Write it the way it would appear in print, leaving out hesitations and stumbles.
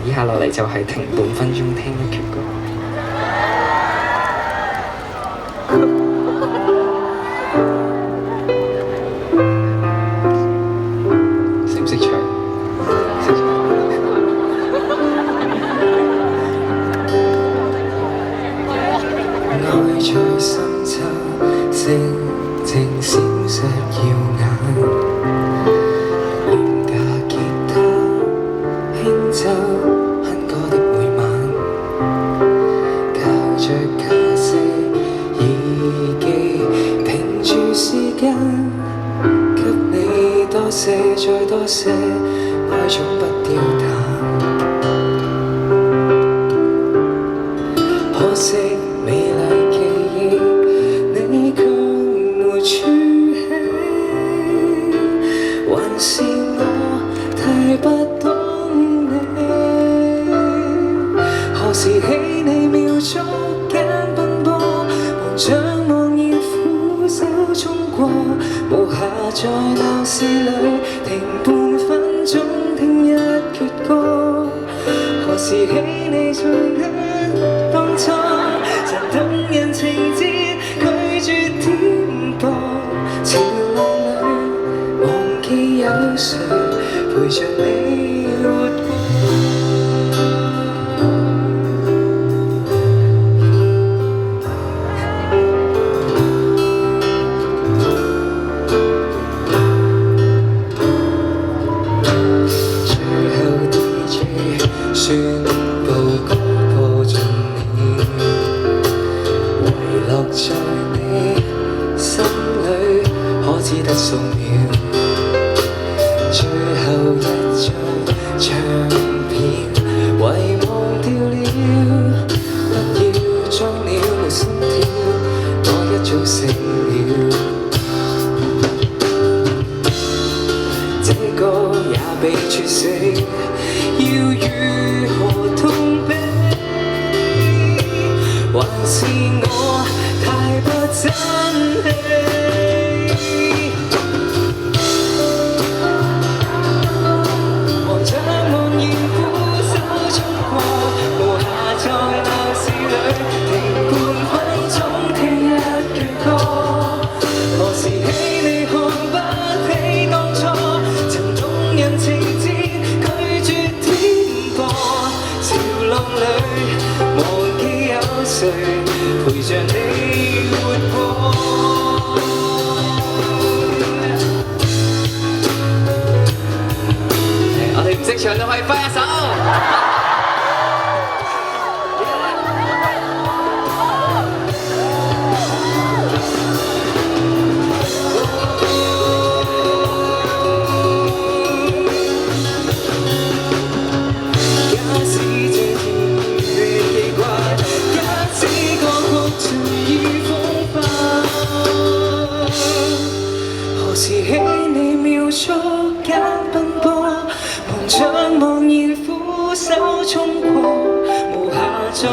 以下落嚟就係停半分鐘聽一闕歌。識唔識唱？識唱。愛在深秋，靜靜閃爍耀眼。奏哼歌的每晚，靠着咖啡耳機，停住時間，給你多些再多些，愛總不掉淡。可惜美麗記憶，你卻沒儲起，還是我太不懂。何時起你秒速間奔波，忙着茫然俯首衝過，無暇在鬧市裏停半分鐘聽一闕歌。何時起你仲跟當初，曾動人情節拒絕點播，潮浪裏忘記有誰陪着你活過。宣布歌播盡了，遺落在你心裏，可只得數秒。最後一張唱片遺忘掉了，不要裝了沒心跳，我一早死了。這個也被猝死，要如何痛悲？還是我太不爭氣？望着茫然俯首衝過，無暇在鬧市裏停半分鐘聽一闕歌。何時起你看不起當初，曾動人情節拒絕點播，潮浪裏忘記有誰陪着你活過。我哋唔識唱都可以揮一手。何時起你秒速間奔波，忙着茫然俯首衝過，無暇再